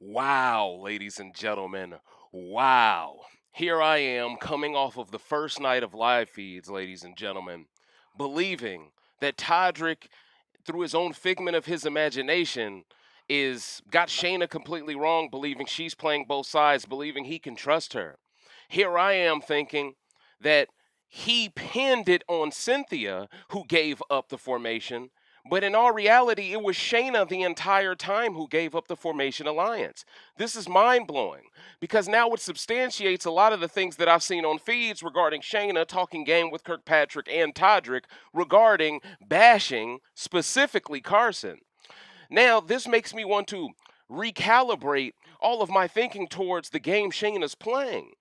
Wow, ladies and gentlemen. Wow. Here I am coming off of the first night of live feeds, ladies and gentlemen, believing that Todrick, through his own figment of his imagination, is got Shayna completely wrong, believing she's playing both sides, believing he can trust her. Here I am thinking that he pinned it on Cynthia, who gave up the formation, but in all reality, it was Shayna the entire time who gave up the formation alliance. This is mind blowing because now it substantiates a lot of the things that I've seen on feeds regarding Shayna talking game with Kirkpatrick and Todrick regarding bashing specifically Carson. Now, this makes me want to recalibrate all of my thinking towards the game Shayna's playing.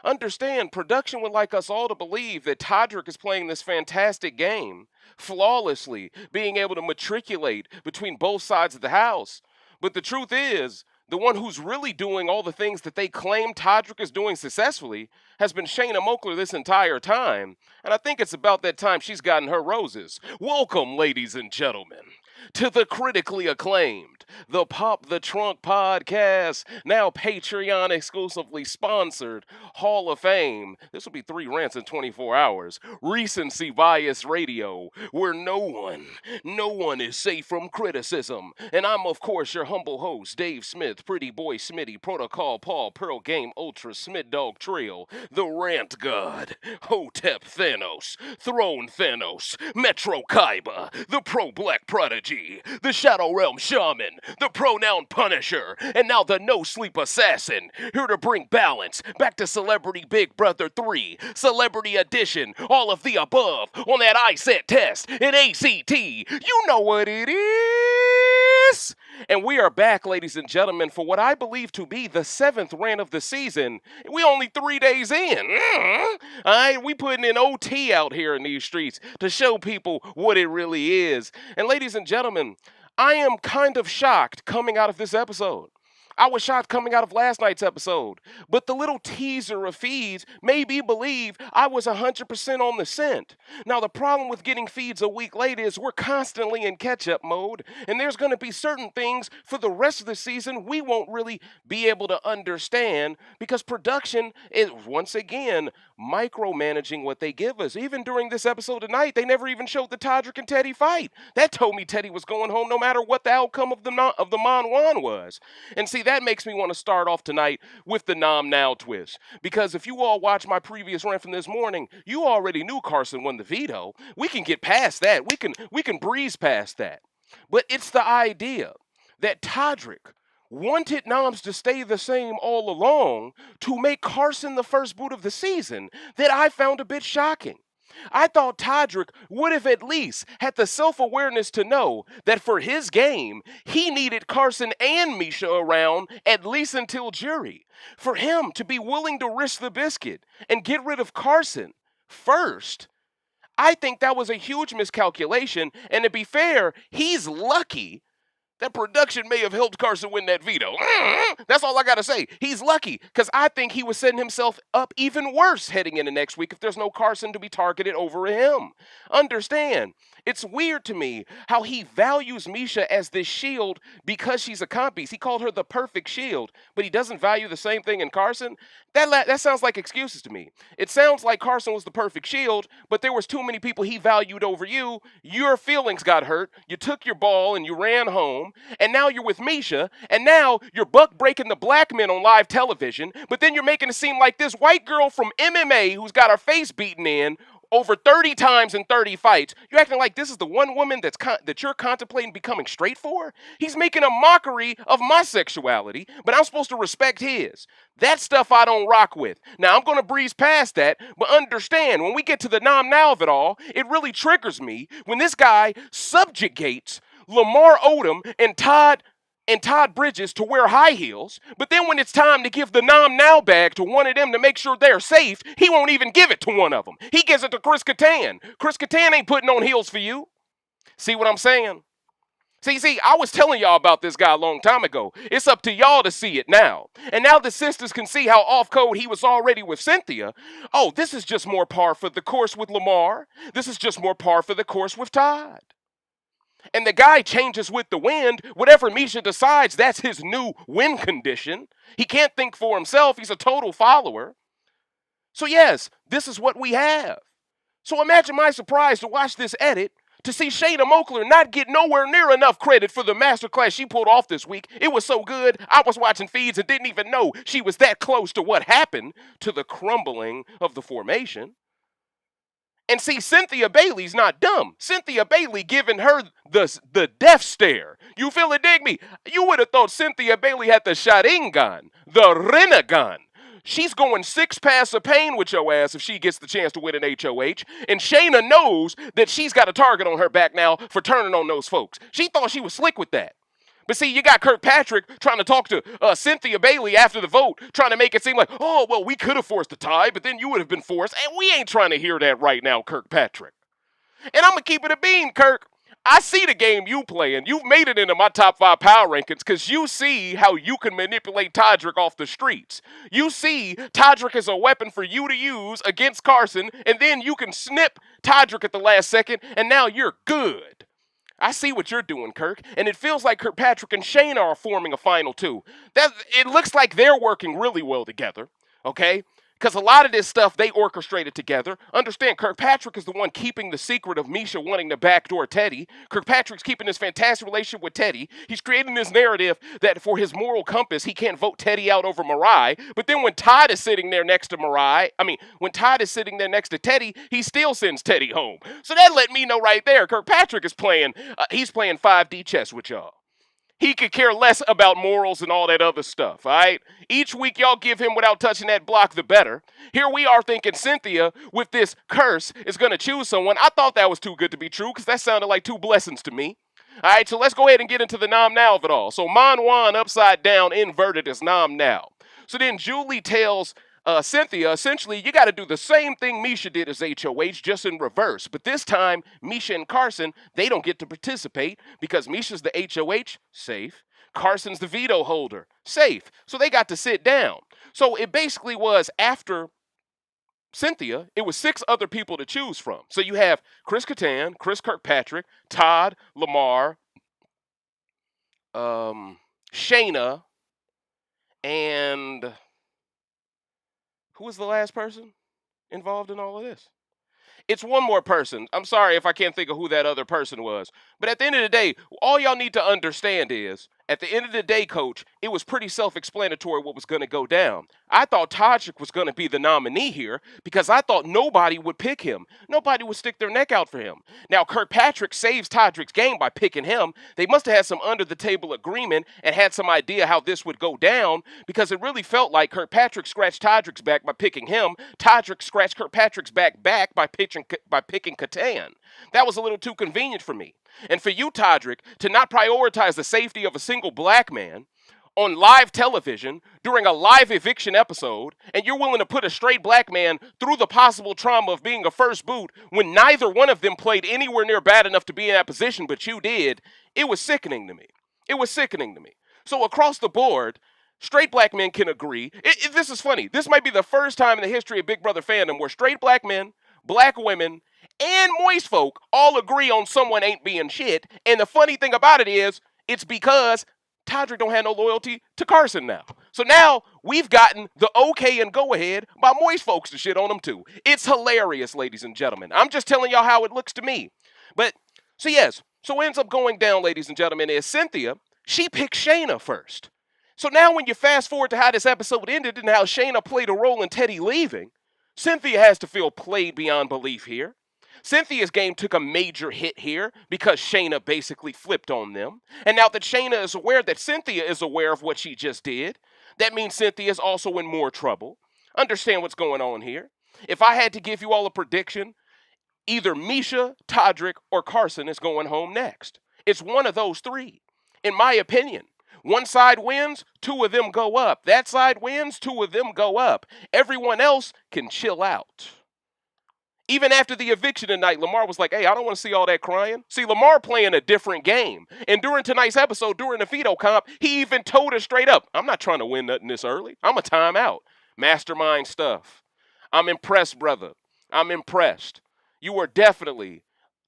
Understand, production would like us all to believe that Todrick is playing this fantastic game flawlessly, being able to matriculate between both sides of the house. But the truth is, the one who's really doing all the things that they claim Todrick is doing successfully has been Shayna MOAKLER this entire time. And I think it's about that time she's gotten her roses. Welcome, ladies and gentlemen, to the critically acclaimed, the Pop the Trunk podcast, now Patreon exclusively sponsored, Hall of Fame. This will be 3 rants in 24 hours. Recency bias radio, where no one is safe from criticism. And I'm, of course, your humble host, Dave Smith, Pretty Boy Smitty, Protocol Paul, Pearl Game Ultra, Smith Dog Trail, the Rant God, Hotep Thanos, Throne Thanos, Metro Kaiba, the Pro Black Prodigy, the Shadow Realm Shaman, the Pronoun Punisher, and now the No Sleep Assassin, here to bring balance back to Celebrity Big Brother 3, Celebrity Edition, all of the above on that ISET test in ACT. You know what it is! And we are back, ladies and gentlemen, for what I believe to be the 7th rant of the season. We only 3 days in. Alright, we putting in OT out here in these streets to show people what it really is. And ladies and gentlemen, I am kind of shocked coming out of this episode. I was shocked coming out of last night's episode, but the little teaser of feeds made me believe I was 100% on the scent. Now, the problem with getting feeds a week late is we're constantly in catch-up mode, and there's going to be certain things for the rest of the season we won't really be able to understand because production is, once again, micromanaging what they give us. Even during this episode tonight, they never even showed the Todrick and TEDDI fight. That told me TEDDI was going home no matter what the outcome of the Mon Juan was. And see, that makes me want to start off tonight with the Nom Now twist. Because if you all watch my previous rant from this morning, you already knew Carson won the veto. We can get past that. We can breeze past that. But it's the idea that Todrick wanted Noms to stay the same all along to make Carson the first boot of the season that I found a bit shocking. I thought Todrick would have at least had the self-awareness to know that for his game, he needed Carson and MIESHA around at least until jury. For him to be willing to risk the biscuit and get rid of Carson first, I think that was a huge miscalculation, and to be fair, he's lucky that production may have helped Carson win that veto. That's all I gotta say. He's lucky, because I think he was setting himself up even worse heading into next week if there's no Carson to be targeted over him. Understand, it's weird to me how he values MIESHA as this shield because she's a compiece. He called her the perfect shield, but he doesn't value the same thing in Carson. That sounds like excuses to me. It sounds like Carson was the perfect shield, but there was too many people he valued over you. Your feelings got hurt. You took your ball and you ran home. And now you're with MIESHA, and now you're buck breaking the black men on live television, but then you're making it seem like this white girl from MMA who's got her face beaten in over 30 times in 30 fights, you're acting like this is the one woman that you're contemplating becoming straight for? He's making a mockery of my sexuality, but I'm supposed to respect his. That stuff I don't rock with. Now, I'm going to breeze past that, but understand, when we get to the Nom Now of it all, it really triggers me when this guy subjugates Lamar Odom and Todd Bridges to wear high heels, but then when it's time to give the Nom Now bag to one of them to make sure they're safe, he won't even give it to one of them. He gives it to KATTAN. KATTAN ain't putting on heels for you. See what I'm saying? See, I was telling y'all about this guy a long time ago. It's up to y'all to see it now. And now the sisters can see how off-code he was already with Cynthia. Oh, this is just more par for the course with Lamar. This is just more par for the course with Todd. And the guy changes with the wind. Whatever Misha decides, that's his new win condition. He can't think for himself. He's a total follower. So yes, this is what we have. So imagine my surprise to watch this edit to see Shayna MOAKLER not get nowhere near enough credit for the masterclass she pulled off this week. It was so good, I was watching feeds and didn't even know she was that close to what happened to the crumbling of the formation. And see, Cynthia Bailey's not dumb. Cynthia Bailey giving her the death stare. You feel it, dig me? You would have thought Cynthia Bailey had the Sharingan, the Rinnegan. She's going 6 paths of pain with your ass if she gets the chance to win an HOH. And Shayna knows that she's got a target on her back now for turning on those folks. She thought she was slick with that. But see, you got KIRKPATRICK trying to talk to Cynthia Bailey after the vote, trying to make it seem like, oh, well, we could have forced a tie, but then you would have been forced. And we ain't trying to hear that right now, KIRKPATRICK. And I'm going to keep it a bean, Kirk. I see the game you playing. You've made it into my top 5 power rankings because you see how you can manipulate Todrick off the streets. You see Todrick is a weapon for you to use against CARSON, and then you can snip Todrick at the last second, and now you're good. I see what you're doing, Kirk, and it feels like KIRKPATRICK and Shayna are forming a final two. It looks like they're working really well together, okay? Because a lot of this stuff, they orchestrated together. Understand, KIRKPATRICK is the one keeping the secret of MIESHA wanting to backdoor TEDDI. KIRKPATRICK's keeping this fantastic relationship with TEDDI. He's creating this narrative that for his moral compass, he can't vote TEDDI out over Mariah. But then when Todd is sitting there next to when Todd is sitting there next to TEDDI, he still sends TEDDI home. So that let me know right there, KIRKPATRICK is playing, he's playing 5D chess with y'all. He could care less about morals and all that other stuff, all right? Each week, y'all give him without touching that block, the better. Here we are thinking Cynthia, with this curse, is going to choose someone. I thought that was too good to be true because that sounded like 2 blessings to me. All right, so let's go ahead and get into the Nom Now of it all. So Mon upside down, inverted is Nom Now. So then Julie tells Cynthia, essentially, you got to do the same thing MIESHA did as HOH, just in reverse. But this time, MIESHA and CARSON, they don't get to participate because MIESHA's the HOH, safe. CARSON's the veto holder, safe. So they got to sit down. So it basically was after Cynthia, it was 6 other people to choose from. So you have KATTAN, KIRKPATRICK, Todd, Lamar, Shayna, and who was the last person involved in all of this? It's one more person. I'm sorry if I can't think of who that other person was. But at the end of the day, all y'all need to understand is, at the end of the day, Coach, it was pretty self-explanatory what was going to go down. I thought Todrick was going to be the nominee here because I thought nobody would pick him. Nobody would stick their neck out for him. Now, KIRKPATRICK saves Todrick's game by picking him. They must have had some under-the-table agreement and had some idea how this would go down because it really felt like KIRKPATRICK scratched Todrick's back by picking him. Todrick scratched KIRKPATRICK's back by picking KATTAN. That was a little too convenient for me. And for you, Todrick, to not prioritize the safety of a single black man on live television during a live eviction episode, and you're willing to put a straight black man through the possible trauma of being a first boot when neither one of them played anywhere near bad enough to be in that position, but you did, it was sickening to me. It was sickening to me. So across the board, straight black men can agree. This is funny. This might be the first time in the history of Big Brother fandom where straight black men, black women, and moist folk all agree on someone ain't being shit. And the funny thing about it is, it's because Todrick don't have no loyalty to CARSON now. So now we've gotten the okay and go ahead by moist folks to shit on them too. It's hilarious, ladies and gentlemen. I'm just telling y'all how it looks to me. But, so yes, so what ends up going down, ladies and gentlemen, is Cynthia, she picked Shayna first. So now when you fast forward to how this episode ended and how Shayna played a role in TEDDI leaving, Cynthia has to feel played beyond belief here. Cynthia's game took a major hit here because Shayna basically flipped on them. And now that Shayna is aware that Cynthia is aware of what she just did, that means Cynthia is also in more trouble. Understand what's going on here. If I had to give you all a prediction, either MIESHA, Todrick, or CARSON is going home next. It's one of those 3, in my opinion. One side wins, 2 of them go up. That side wins, 2 of them go up. Everyone else can chill out. Even after the eviction tonight, Lamar was like, hey, I don't want to see all that crying. See, Lamar playing a different game. And during tonight's episode, during the Veto comp, he even told us straight up, I'm not trying to win nothing this early. I'm a timeout. Mastermind stuff. I'm impressed, brother. I'm impressed. You are definitely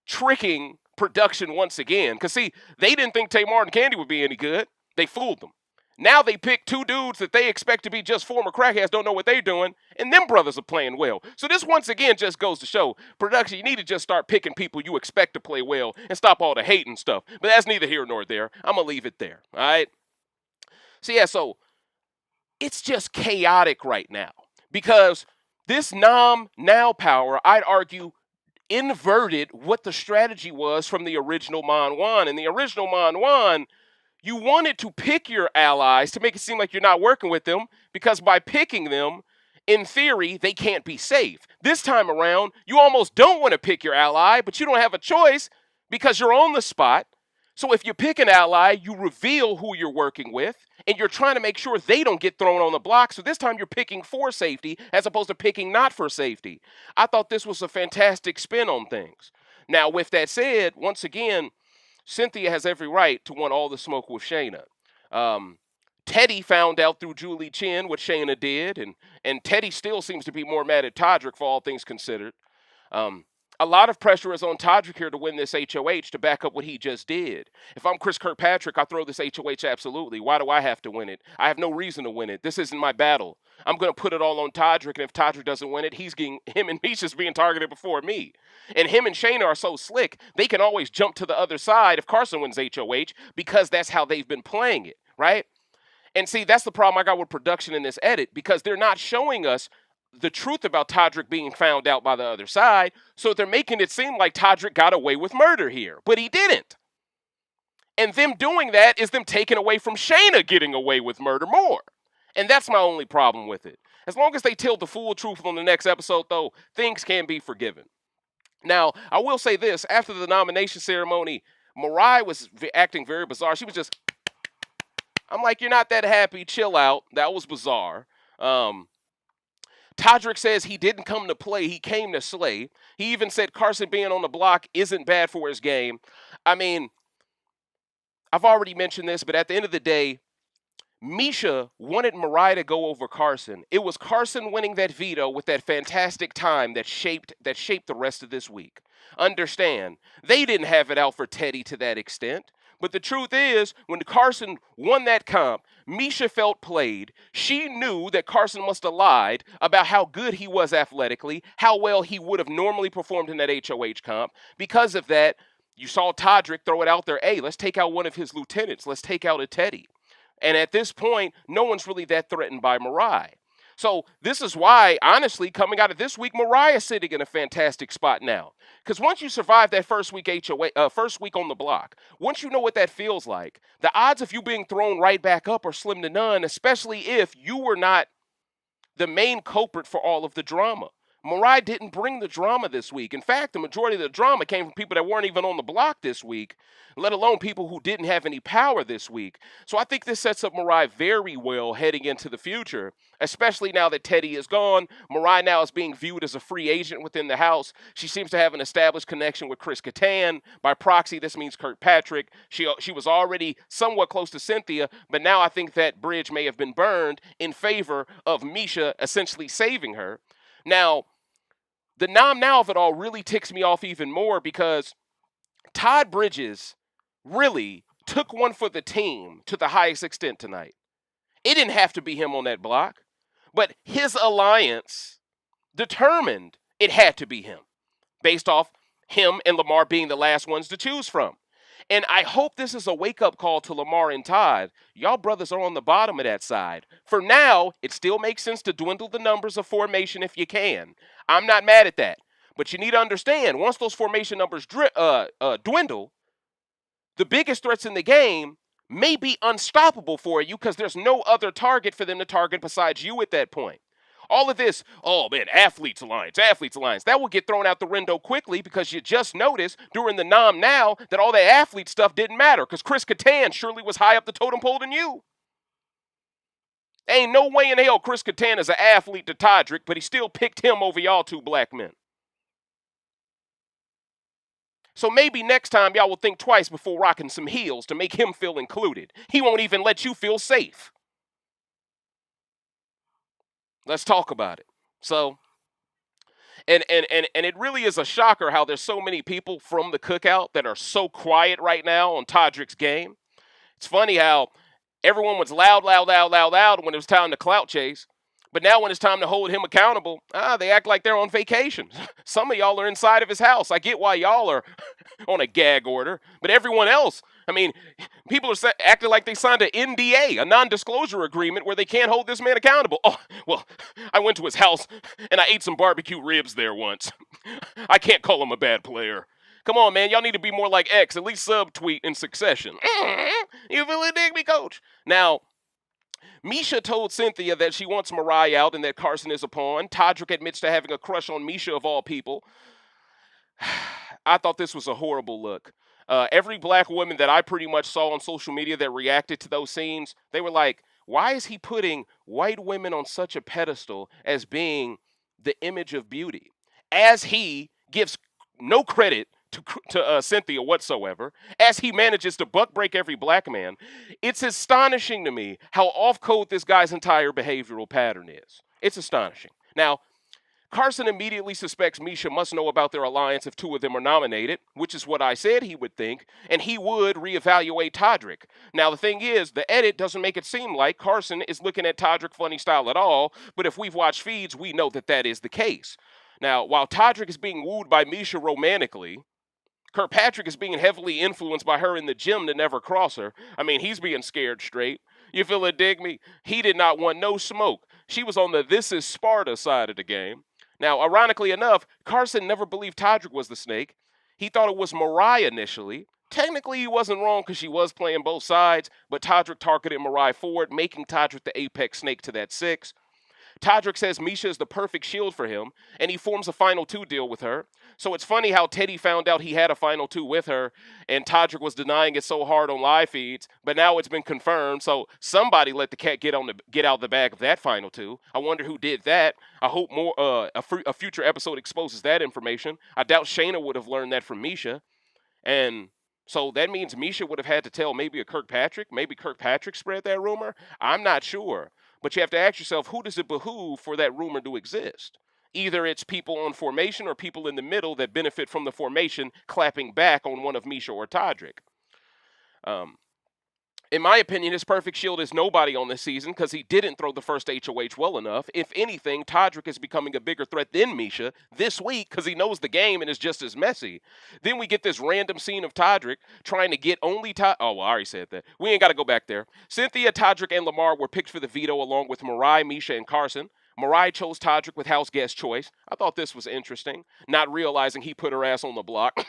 tricking production once again. Because, see, they didn't think Tamar and Candy would be any good. They fooled them. Now they pick two dudes that they expect to be just former crackheads, don't know what they're doing, and them brothers are playing well. So this once again just goes to show, production, you need to just start picking people you expect to play well and stop all the hating stuff. But that's neither here nor there. I'm going to leave it there, all right? So, yeah, so it's just chaotic right now because this Nom Now power, I'd argue, inverted what the strategy was from the original Mon Wan. In the original Mon Wan, you wanted to pick your allies to make it seem like you're not working with them because by picking them, in theory, they can't be safe. This time around, you almost don't want to pick your ally, but you don't have a choice because you're on the spot. So if you pick an ally, you reveal who you're working with, and you're trying to make sure they don't get thrown on the block. So this time you're picking for safety as opposed to picking not for safety. I thought this was a fantastic spin on things. Now, with that said, once again, Cynthia has every right to want all the smoke with Shayna. TEDDI found out through Julie Chen what Shayna did, and TEDDI still seems to be more mad at Todrick for all things considered. A lot of pressure is on Todrick here to win this HOH to back up what he just did. If I'm KRESSLEY, I throw this HOH absolutely. Why do I have to win it? I have no reason to win it. This isn't my battle. I'm going to put it all on Todrick, and if Todrick doesn't win it, him and Misha's being targeted before me. And him and Shayna are so slick, they can always jump to the other side if CARSON wins HOH because that's how they've been playing it, right? And see, that's the problem I got with production in this edit because they're not showing us the truth about Todrick being found out by the other side, so they're making it seem like Todrick got away with murder here, but he didn't. And them doing that is them taking away from Shayna getting away with murder more. And that's my only problem with it. As long as they tell the full truth on the next episode, though, things can be forgiven. Now, I will say this. After the nomination ceremony, Mariah was acting very bizarre. She was just, I'm like, you're not that happy. Chill out. That was bizarre. Todrick says he didn't come to play. He came to slay. He even said CARSON being on the block isn't bad for his game. I mean, I've already mentioned this, but at the end of the day, MIESHA wanted Mariah to go over CARSON. It was CARSON winning that veto with that fantastic time that shaped the rest of this week. Understand, they didn't have it out for TEDDI to that extent. But the truth is, when CARSON won that comp, MIESHA felt played. She knew that CARSON must have lied about how good he was athletically, how well he would have normally performed in that HOH comp. Because of that, you saw Todrick throw it out there, hey, let's take out one of his lieutenants. Let's take out a TEDDI. And at this point, no one's really that threatened by Mariah. So this is why, honestly, coming out of this week, Mariah's sitting in a fantastic spot now. Because once you survive that first week first week on the block, once you know what that feels like, the odds of you being thrown right back up are slim to none, especially if you were not the main culprit for all of the drama. Mariah didn't bring the drama this week. In fact, the majority of the drama came from people that weren't even on the block this week, let alone people who didn't have any power this week. So I think this sets up Mariah very well heading into the future, especially now that TEDDI is gone. Mariah now is being viewed as a free agent within the house. She seems to have an established connection with KATTAN. By proxy, this means KIRKPATRICK. She was already somewhat close to Cynthia, but now I think that bridge may have been burned in favor of MIESHA essentially saving her. Now, the Nom Now of it all really ticks me off even more because Todd Bridges really took one for the team to the highest extent tonight. It didn't have to be him on that block, but his alliance determined it had to be him based off him and Lamar being the last ones to choose from. And I hope this is a wake-up call to Lamar and Todd. Y'all brothers are on the bottom of that side. For now, it still makes sense to dwindle the numbers of formation if you can. I'm not mad at that. But you need to understand, once those formation numbers dwindle, the biggest threats in the game may be unstoppable for you because there's no other target for them to target besides you at that point. All of this, oh man, athletes alliance, that will get thrown out the window quickly because you just noticed during the Nom Now that all that athlete stuff didn't matter because KATTAN surely was high up the totem pole than you. Ain't no way in hell KATTAN is an athlete to Todrick, but he still picked him over y'all two black men. So maybe next time y'all will think twice before rocking some heels to make him feel included. He won't even let you feel safe. Let's talk about it. So, And it really is a shocker how there's so many people from the cookout that are so quiet right now on Todrick's game. It's funny how everyone was loud, loud, loud, loud, loud when it was time to clout chase. But now when it's time to hold him accountable, they act like they're on vacation. Some of y'all are inside of his house. I get why y'all are on a gag order. But everyone else, I mean, people are acting like they signed an NDA, a non-disclosure agreement, where they can't hold this man accountable. Oh, well, I went to his house and I ate some barbecue ribs there once. I can't call him a bad player. Come on, man. Y'all need to be more like X. At least subtweet in succession. You really dig me, coach? Now, MIESHA told Cynthia that she wants Mariah out and that CARSON is a pawn. Todrick admits to having a crush on MIESHA of all people. I thought this was a horrible look. Every black woman that I pretty much saw on social media that reacted to those scenes, they were like, why is he putting white women on such a pedestal as being the image of beauty? As he gives no credit to Cynthia whatsoever, as he manages to buck break every black man. It's astonishing to me how off-code this guy's entire behavioral pattern is. It's astonishing. Now, CARSON immediately suspects MIESHA must know about their alliance if two of them are nominated, which is what I said he would think, and he would reevaluate Todrick. Now, the thing is, the edit doesn't make it seem like CARSON is looking at Todrick funny style at all, but if we've watched feeds, we know that that is the case. Now, while Todrick is being wooed by MIESHA romantically, KIRKPATRICK is being heavily influenced by her in the gym to never cross her. I mean, he's being scared straight. You feel it, dig me? He did not want no smoke. She was on the this is Sparta side of the game. Now, ironically enough, CARSON never believed Todrick was the snake. He thought it was Mariah initially. Technically, he wasn't wrong because she was playing both sides, but Todrick targeted Mariah forward, making Todrick the apex snake to that 6. Todrick says MIESHA is the perfect shield for him, and he forms a final 2 deal with her. So it's funny how TEDDI found out he had a final 2 with her, and Todrick was denying it so hard on live feeds, but now it's been confirmed. So somebody let the cat get out the bag of that final 2. I wonder who did that. I hope a future episode exposes that information. I doubt Shayna would have learned that from MIESHA, and so that means MIESHA would have had to tell maybe a KIRKPATRICK. Maybe KIRKPATRICK spread that rumor. I'm not sure. But you have to ask yourself, who does it behoove for that rumor to exist? Either it's people on formation or people in the middle that benefit from the formation clapping back on one of MIESHA or Todrick. In my opinion, his perfect shield is nobody on this season because he didn't throw the first HOH well enough. If anything, Todrick is becoming a bigger threat than MIESHA this week because he knows the game and is just as messy. Then we get this random scene of Todrick trying to get only Oh, well, I already said that. We ain't got to go back there. Cynthia, Todrick, and Lamar were picked for the veto along with Mariah, MIESHA, and CARSON. Mariah chose Todrick with house guest choice. I thought this was interesting, not realizing he put her ass on the block.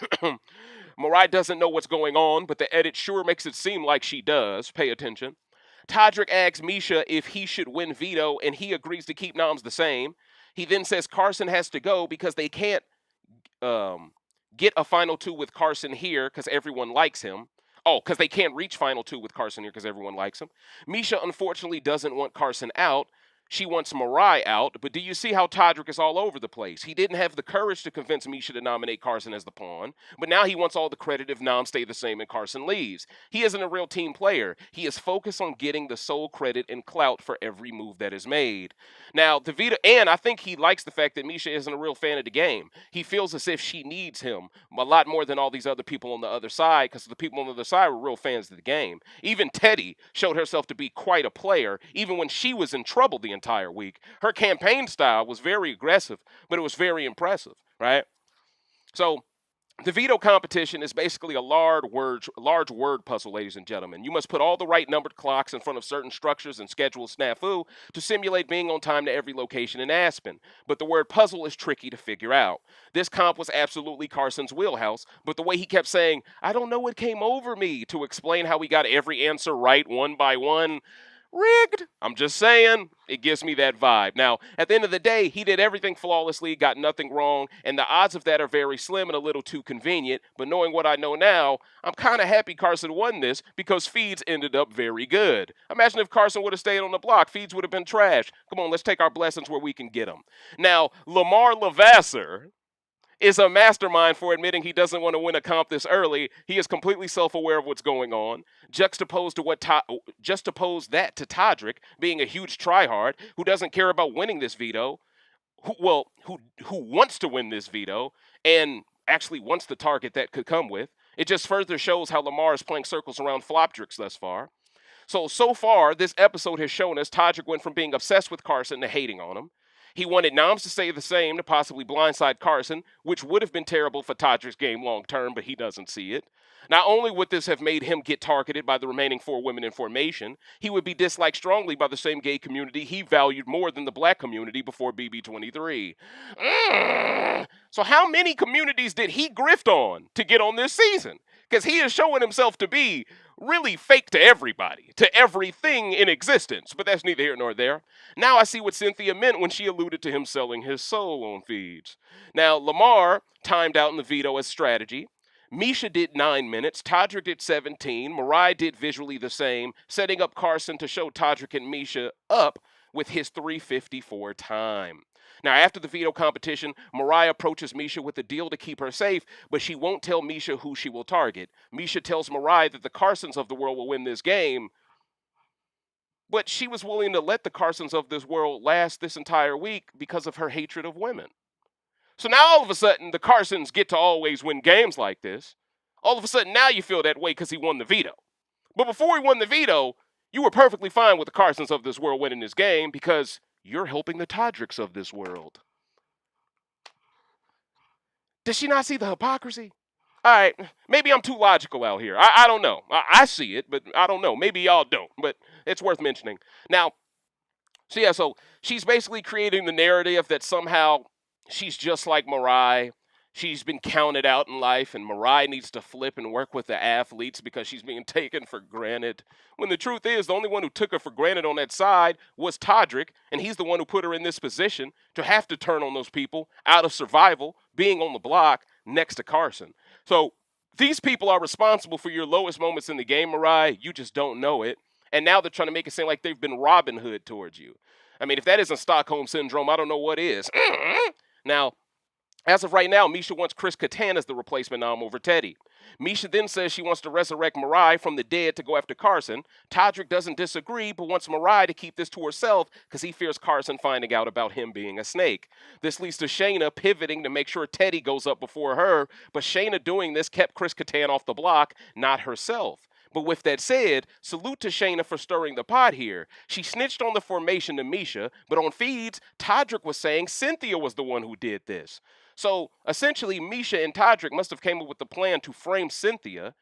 Mariah doesn't know what's going on, but the edit sure makes it seem like she does. Pay attention. Todrick asks MIESHA if he should win veto, and he agrees to keep noms the same. He then says CARSON has to go because they can't get a final 2 with CARSON here because everyone likes him. Oh, because they can't reach final 2 with CARSON here because everyone likes him. MIESHA unfortunately doesn't want CARSON out. She wants Mariah out, but do you see how Todrick is all over the place? He didn't have the courage to convince MIESHA to nominate CARSON as the pawn, but now he wants all the credit if noms stay the same and CARSON leaves. He isn't a real team player. He is focused on getting the sole credit and clout for every move that is made. Now, the veto, and I think he likes the fact that MIESHA isn't a real fan of the game. He feels as if she needs him a lot more than all these other people on the other side, because the people on the other side were real fans of the game. Even TEDDI showed herself to be quite a player, even when she was in trouble the entire week. Her campaign style was very aggressive, but it was very impressive, right? So the veto competition is basically a large word puzzle, ladies and gentlemen. You must put all the right numbered clocks in front of certain structures and schedule snafu to simulate being on time to every location in Aspen. But the word puzzle is tricky to figure out. This comp was absolutely CARSON's wheelhouse, but the way he kept saying, I don't know what came over me, to explain how he got every answer right one by one, rigged. I'm just saying, it gives me that vibe. Now, at the end of the day, he did everything flawlessly, got nothing wrong, and the odds of that are very slim and a little too convenient. But knowing what I know now, I'm kind of happy CARSON won this because feeds ended up very good. Imagine if CARSON would have stayed on the block. Feeds would have been trash. Come on, let's take our blessings where we can get them. Now, Lamar Levasseur is a mastermind for admitting he doesn't want to win a comp this early. He is completely self-aware of what's going on. Juxtapose that to Todrick being a huge tryhard who doesn't care about winning this veto. who wants to win this veto and actually wants the target that could come with. It just further shows how Lamar is playing circles around Flopdrix thus far. So far, this episode has shown us Todrick went from being obsessed with Carson to hating on him. He wanted Noms to say the same to possibly blindside Carson, which would have been terrible for Todrick's game long term, but he doesn't see it. Not only would this have made him get targeted by the remaining 4 women in formation, he would be disliked strongly by the same gay community he valued more than the black community before BB23. So how many communities did he grift on to get on this season? Because he is showing himself to be really fake to everybody, to everything in existence. But that's neither here nor there. Now I see what Cynthia meant when she alluded to him selling his soul on feeds. Now, Lamar timed out in the veto as strategy. MIESHA did 9 minutes, Todrick did 17, Mariah did visually the same, setting up Carson to show Todrick and MIESHA up with his 3:54 time. Now, after the veto competition, Mariah approaches MIESHA with a deal to keep her safe, but she won't tell MIESHA who she will target. MIESHA tells Mariah that the Carsons of the world will win this game, but she was willing to let the Carsons of this world last this entire week because of her hatred of women. So now all of a sudden, the Carsons get to always win games like this. All of a sudden, now you feel that way because he won the veto. But before he won the veto, you were perfectly fine with the Carsons of this world winning this game because you're helping the Todricks of this world. Does she not see the hypocrisy? All right, maybe I'm too logical out here. I don't know. I see it, but I don't know. Maybe y'all don't, but it's worth mentioning. Now, so she's basically creating the narrative that somehow she's just like Mariah. She's been counted out in life, and Mariah needs to flip and work with the athletes because she's being taken for granted. When the truth is, the only one who took her for granted on that side was Todrick, and he's the one who put her in this position to have to turn on those people out of survival, being on the block next to Carson. So these people are responsible for your lowest moments in the game, Mariah. You just don't know it. And now they're trying to make it seem like they've been Robin Hood towards you. I mean, if that isn't Stockholm Syndrome, I don't know what is. Now, as of right now, MIESHA wants KATTAN as the replacement nom over TEDDI. MIESHA then says she wants to resurrect Mariah from the dead to go after Carson. Todrick doesn't disagree, but wants Mariah to keep this to herself because he fears Carson finding out about him being a snake. This leads to Shayna pivoting to make sure TEDDI goes up before her, but Shayna doing this kept KATTAN off the block, not herself. But with that said, salute to Shayna for stirring the pot here. She snitched on the formation to MIESHA, but on feeds, Todrick was saying Cynthia was the one who did this. So essentially, MIESHA and Todrick must have came up with the plan to frame Cynthia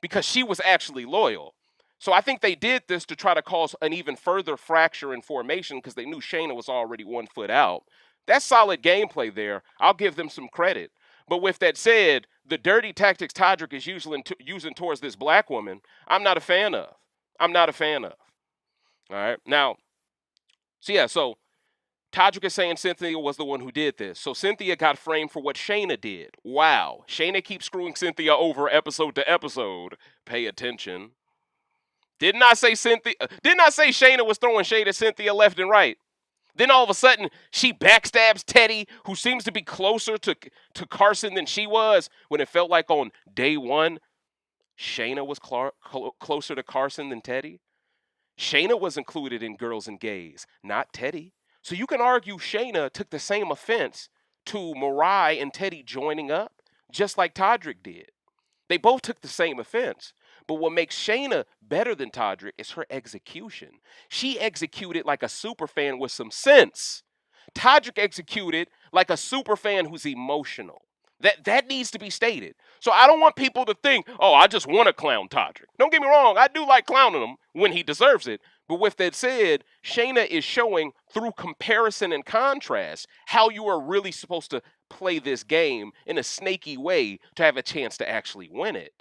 because she was actually loyal. So I think they did this to try to cause an even further fracture in formation because they knew Shayna was already 1 foot out. That's solid gameplay there. I'll give them some credit. But with that said, the dirty tactics Todrick is using towards this black woman, I'm not a fan of. I'm not a fan of. All right. Now, so Todrick is saying Cynthia was the one who did this. So Cynthia got framed for what Shayna did. Wow. Shayna keeps screwing Cynthia over episode to episode. Pay attention. Didn't I say Shayna was throwing shade at Cynthia left and right? Then all of a sudden, she backstabs TEDDI, who seems to be closer to Carson than she was, when it felt like on day 1, Shayna was closer to Carson than TEDDI. Shayna was included in Girls and Gays, not TEDDI. So you can argue Shayna took the same offense to Mariah and TEDDI joining up, just like Todrick did. They both took the same offense. But what makes Shayna better than Todrick is her execution. She executed like a superfan with some sense. Todrick executed like a superfan who's emotional. That needs to be stated. So I don't want people to think, oh, I just want to clown Todrick. Don't get me wrong, I do like clowning him when he deserves it. But with that said, Shayna is showing through comparison and contrast how you are really supposed to play this game in a snaky way to have a chance to actually win it.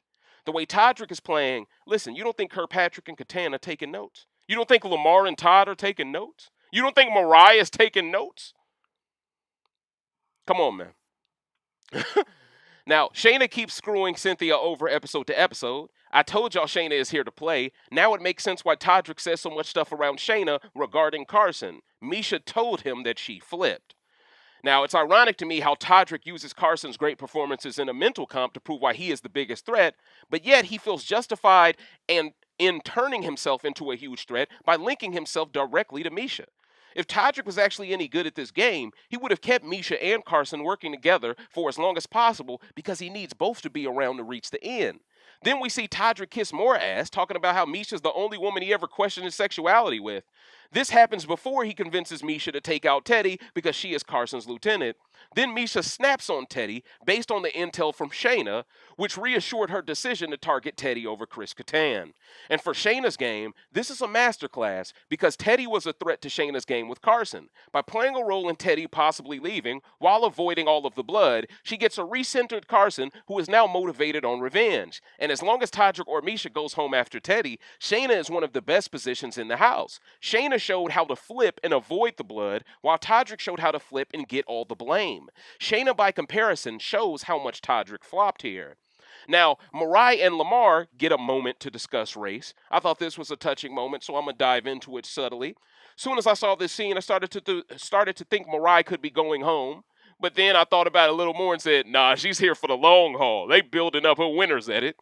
The way Todrick is playing, listen, you don't think KIRKPATRICK and KATTAN are taking notes? You don't think Lamar and Todd are taking notes? You don't think Mariah is taking notes? Come on, man. Now, Shayna keeps screwing Cynthia over episode to episode. I told y'all Shayna is here to play. Now it makes sense why Todrick says so much stuff around Shayna regarding Carson. MIESHA told him that she flipped. Now, it's ironic to me how Todrick uses Carson's great performances in a mental comp to prove why he is the biggest threat, but yet he feels justified in turning himself into a huge threat by linking himself directly to MIESHA. If Todrick was actually any good at this game, he would have kept MIESHA and CARSON working together for as long as possible because he needs both to be around to reach the end. Then we see Todrick kiss more ass, talking about how MIESHA's the only woman he ever questioned his sexuality with. This happens before he convinces MIESHA to take out TEDDI because she is CARSON's lieutenant. Then MIESHA snaps on TEDDI based on the intel from Shayna, which reassured her decision to target TEDDI over KATTAN. And for Shayna's game, this is a masterclass because TEDDI was a threat to Shayna's game with CARSON. By playing a role in TEDDI possibly leaving while avoiding all of the blood, she gets a recentered CARSON who is now motivated on revenge. And as long as Todrick or MIESHA goes home after TEDDI, Shayna is one of the best positions in the house. Shayna showed how to flip and avoid the blood, while Todrick showed how to flip and get all the blame. Shayna, by comparison, shows how much Todrick flopped here. Now, MARAI and Lamar get a moment to discuss race. I thought this was a touching moment, so I'm going to dive into it subtly. Soon as I saw this scene, I started to think MARAI could be going home. But then I thought about it a little more and said, nah, she's here for the long haul. They building up her winners at it.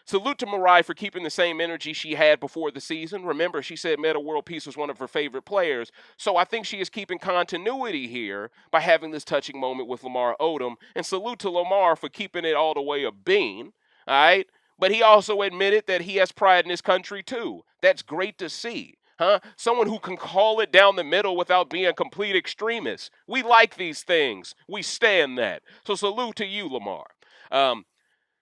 Salute to MARAI for keeping the same energy she had before the season. Remember, she said Meta World Peace was one of her favorite players, so I think she is keeping continuity here by having this touching moment with Lamar Odom. And salute to Lamar for keeping it all the way a bean, all right? But he also admitted that he has pride in his country too. That's great to see. Huh? Someone who can call it down the middle without being a complete extremist. We like these things. We stand that. So salute to you, Lamar.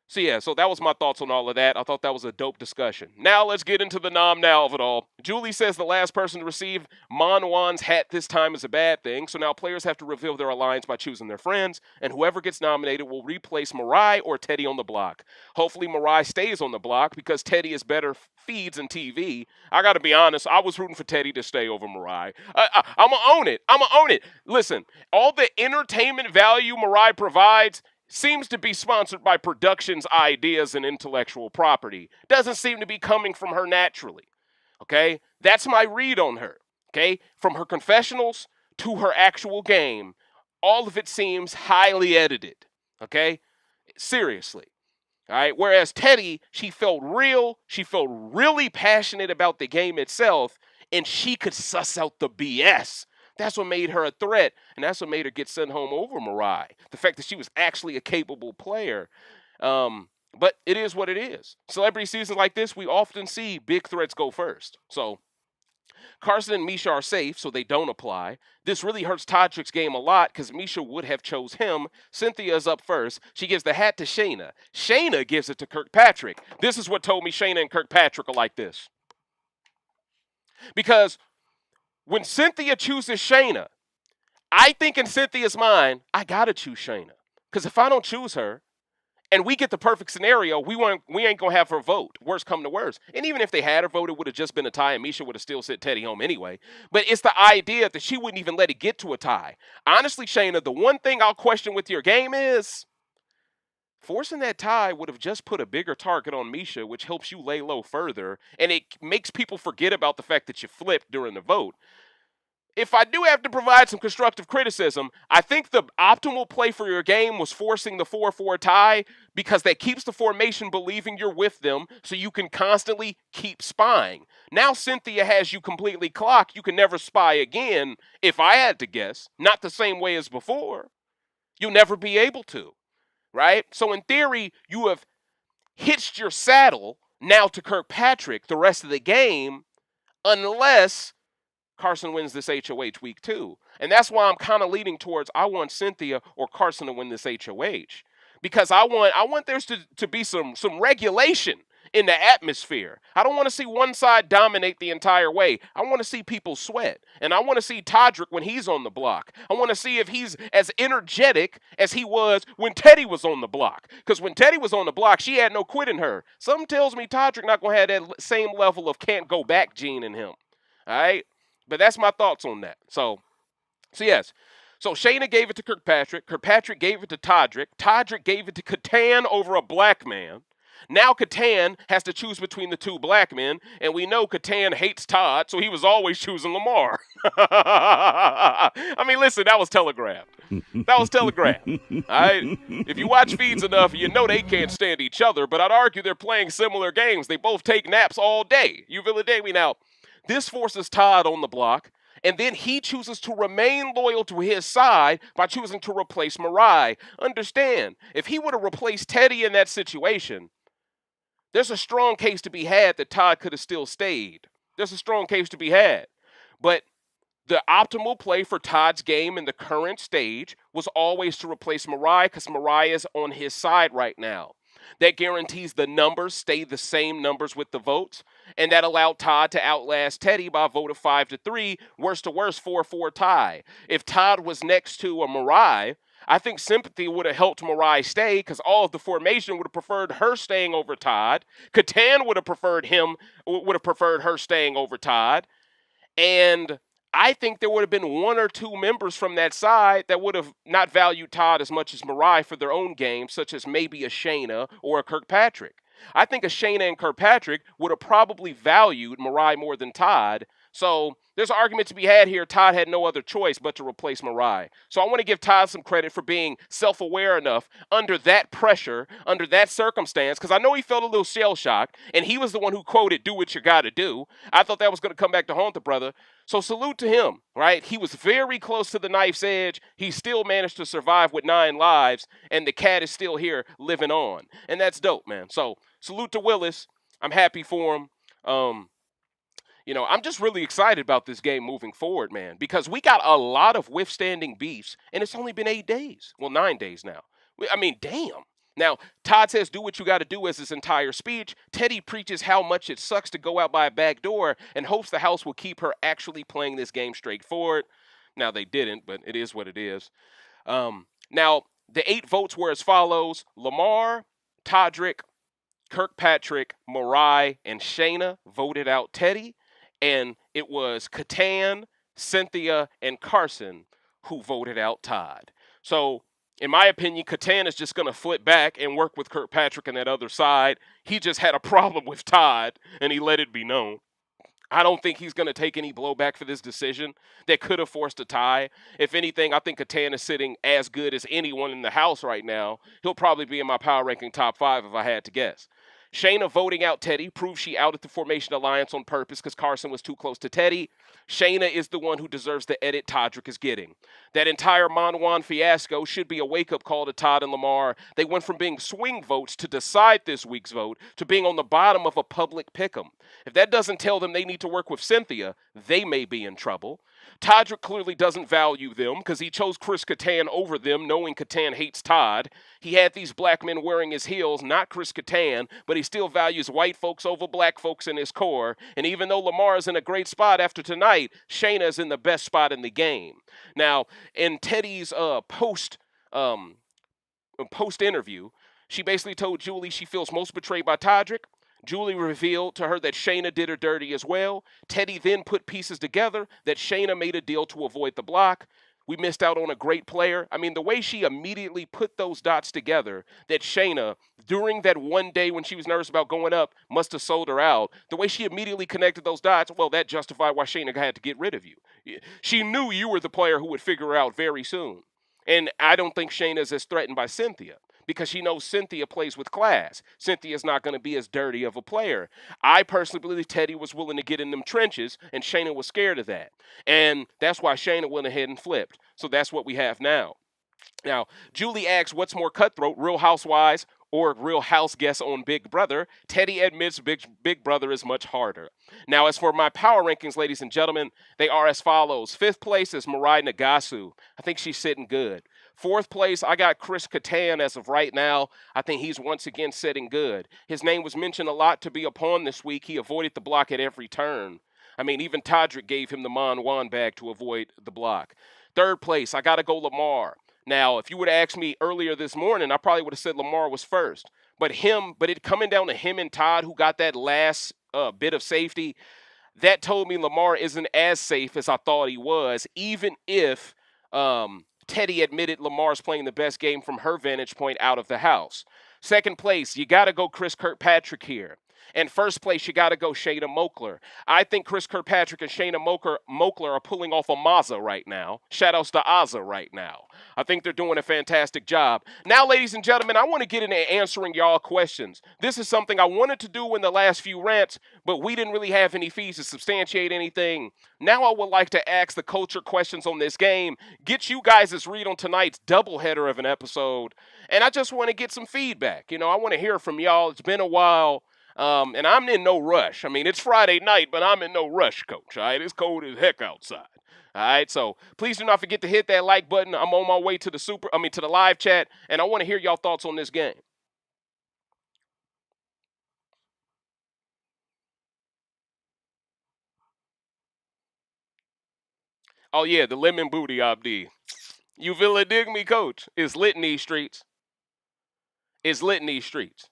So that was my thoughts on all of that. I thought that was a dope discussion. Now let's get into the nom now of it all. Julie says the last person to receive Monwan's hat this time is a bad thing, so now players have to reveal their alliance by choosing their friends, and whoever gets nominated will replace MARAI or TEDDI on the block. Hopefully MARAI stays on the block because TEDDI is better feeds and TV. I gotta be honest, I was rooting for TEDDI to stay over MARAI. I'ma own it. Listen, all the entertainment value MARAI provides seems to be sponsored by production's ideas and intellectual property. Doesn't seem to be coming from her naturally. Okay? That's my read on her. Okay? From her confessionals to her actual game, all of it seems highly edited. Okay? Seriously. All right? Whereas TEDDI, she felt real, she felt really passionate about the game itself, and she could suss out the BS. That's what made her a threat, and that's what made her get sent home over MARAI. The fact that she was actually a capable player. But it is what it is. Celebrity seasons like this, we often see big threats go first. So CARSON and MIESHA are safe, so they don't apply. This really hurts Todrick's game a lot because MIESHA would have chose him. Cynthia is up first. She gives the hat to Shayna. Shayna gives it to KIRKPATRICK. This is what told me Shayna and KIRKPATRICK are like this. Because when Cynthia chooses Shayna, I think in Cynthia's mind, I gotta choose Shayna. Because if I don't choose her, and we get the perfect scenario, we ain't gonna have her vote. Worst come to worst. And even if they had her vote, it would have just been a tie, and MIESHA would have still sent TEDDI home anyway. But it's the idea that she wouldn't even let it get to a tie. Honestly, Shayna, the one thing I'll question with your game is forcing that tie would have just put a bigger target on MIESHA, which helps you lay low further, and it makes people forget about the fact that you flipped during the vote. If I do have to provide some constructive criticism, I think the optimal play for your game was forcing the 4-4 tie because that keeps the formation believing you're with them so you can constantly keep spying. Now Cynthia has you completely clocked. You can never spy again, if I had to guess. Not the same way as before. You'll never be able to, right? So in theory, you have hitched your saddle now to KIRKPATRICK the rest of the game unless CARSON wins this HOH week 2. And that's why I'm kind of leaning towards I want Cynthia or CARSON to win this HOH. Because I want there to be some regulation in the atmosphere. I don't want to see one side dominate the entire way. I want to see people sweat. And I want to see Todrick when he's on the block. I want to see if he's as energetic as he was when TEDDI was on the block. Because when TEDDI was on the block, she had no quit in her. Something tells me Todrick not going to have that same level of can't go back gene in him. All right? But that's my thoughts on that. So yes. So Shayna gave it to KIRKPATRICK. KIRKPATRICK gave it to Todrick. Todrick gave it to KATTAN over a black man. Now KATTAN has to choose between the two black men, and we know KATTAN hates Todd, so he was always choosing Lamar. I mean, listen, that was telegraphed. That was telegraphed. All right? If you watch feeds enough, you know they can't stand each other, but I'd argue they're playing similar games. They both take naps all day. You feel it, me now. This forces Todd on the block, and then he chooses to remain loyal to his side by choosing to replace Mariah. Understand, if he would have replaced Teddy in that situation, there's a strong case to be had that Todd could have still stayed. There's a strong case to be had. But the optimal play for Todd's game in the current stage was always to replace Mariah because Mariah's on his side right now. That guarantees the numbers stay the same numbers with the votes, and that allowed Todd to outlast Teddy by a vote of 5-3, worst to worst 4-4 tie. If Todd was next to a Mariah, I think sympathy would have helped Mariah stay because all of the formation would have preferred her staying over Todd. KATTAN would have preferred her staying over Todd. And I think there would have been one or two members from that side that would have not valued Todd as much as Mariah for their own game, such as maybe a Shayna or a KIRKPATRICK. I think a Shayna and KIRKPATRICK would have probably valued Mariah more than Todd. So there's an argument to be had here. Todd had no other choice but to replace Mariah. So I want to give Todd some credit for being self-aware enough under that pressure, under that circumstance, because I know he felt a little shell-shocked, and he was the one who quoted, "Do what you got to do." I thought that was going to come back to haunt the brother. So salute to him, right? He was very close to the knife's edge. He still managed to survive with 9 lives, and the cat is still here living on. And that's dope, man. So salute to Willis. I'm happy for him. I'm just really excited about this game moving forward, man, because we got a lot of withstanding beefs, and it's only been 8 days. Well, 9 days now. I mean, damn. Now, Todd says do what you got to do as his entire speech. Teddy preaches how much it sucks to go out by a back door and hopes the house will keep her actually playing this game straightforward. Now, they didn't, but it is what it is. Now, the 8 votes were as follows: Lamar, Todrick, KIRKPATRICK, Mariah, and Shayna voted out Teddy. And it was KATTAN, Cynthia, and CARSON who voted out Todd. So, in my opinion, KATTAN is just going to flip back and work with KIRKPATRICK on that other side. He just had a problem with Todd, and he let it be known. I don't think he's going to take any blowback for this decision that could have forced a tie. If anything, I think KATTAN is sitting as good as anyone in the house right now. He'll probably be in my power ranking top 5 if I had to guess. Shayna voting out Teddy proves she outed the Formation Alliance on purpose because CARSON was too close to Teddy. Shayna is the one who deserves the edit Todrick is getting. That entire Monwan fiasco should be a wake-up call to Todd and Lamar. They went from being swing votes to decide this week's vote to being on the bottom of a public pick'em. If that doesn't tell them they need to work with Cynthia, they may be in trouble. Todrick clearly doesn't value them because he chose Chris KATTAN over them, knowing KATTAN hates Todd. He had these black men wearing his heels, not Chris KATTAN, but he still values white folks over black folks in his core. And even though Lamar is in a great spot after tonight, Shayna is in the best spot in the game. Now, in Teddy's post-interview, she basically told Julie she feels most betrayed by Todrick. Julie revealed to her that Shayna did her dirty as well. Teddy then put pieces together that Shayna made a deal to avoid the block. We missed out on a great player. I mean, the way she immediately put those dots together, that Shayna, during that one day when she was nervous about going up, must have sold her out. The way she immediately connected those dots, well, that justified why Shayna had to get rid of you. She knew you were the player who would figure her out very soon. And I don't think Shayna is as threatened by Cynthia, because she knows Cynthia plays with class. Cynthia's not going to be as dirty of a player. I personally believe Teddy was willing to get in them trenches, and Shayna was scared of that. And that's why Shayna went ahead and flipped. So that's what we have now. Now, Julie asks, what's more cutthroat, Real Housewives or Real House guests on Big Brother? Teddy admits Big Brother is much harder. Now, as for my power rankings, ladies and gentlemen, they are as follows. 5th place is Mariah Nagasu. I think she's sitting good. 4th place, I got Chris KATTAN as of right now. I think he's once again sitting good. His name was mentioned a lot to be a pawn this week. He avoided the block at every turn. I mean, even Todrick gave him the Mon Juan bag to avoid the block. 3rd place, I got to go Lamar. Now, if you would have asked me earlier this morning, I probably would have said Lamar was first. But it coming down to him and Todd, who got that last bit of safety, that told me Lamar isn't as safe as I thought he was, even if Teddy admitted Lamar's playing the best game from her vantage point out of the house. 2nd place, you got to go Chris KIRKPATRICK here. And 1st place, you got to go Shayna MOAKLER. I think Chris KIRKPATRICK and Shayna MOAKLER are pulling off a Mazza right now. Shoutouts to Azza right now. I think they're doing a fantastic job. Now, ladies and gentlemen, I want to get into answering y'all questions. This is something I wanted to do in the last few rants, but we didn't really have any feeds to substantiate anything. Now I would like to ask the culture questions on this game, get you guys' read on tonight's doubleheader of an episode, and I just want to get some feedback. You know, I want to hear from y'all. It's been a while, and I'm in no rush. I mean, it's Friday night, but I'm in no rush, Coach. All right, it's cold as heck outside. All right, so please do not forget to hit that like button. I'm on my way to the live chat, and I want to hear y'all thoughts on this game. Oh, yeah, the lemon booty, Abdi. You feel it, dig me, Coach? It's lit in these streets. It's lit in these streets.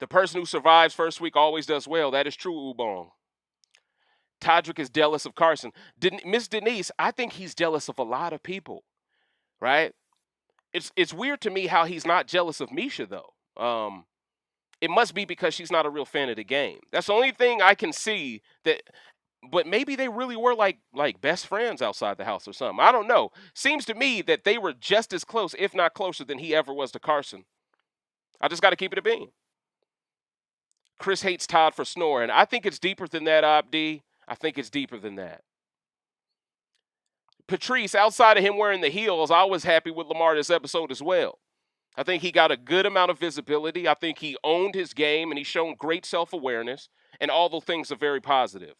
The person who survives first week always does well. That is true, Ubong. Todrick is jealous of CARSON. Miss Denise, I think he's jealous of a lot of people, right? It's weird to me how he's not jealous of MIESHA, though. It must be because she's not a real fan of the game. That's the only thing I can see that. But maybe they really were like best friends outside the house or something. I don't know. Seems to me that they were just as close, if not closer, than he ever was to CARSON. I just got to keep it a bean. Chris hates Todd for snoring. I think it's deeper than that, Abdi. I think it's deeper than that. Patrice, outside of him wearing the heels, I was happy with Lamar this episode as well. I think he got a good amount of visibility. I think he owned his game, and he's shown great self-awareness, and all those things are very positive.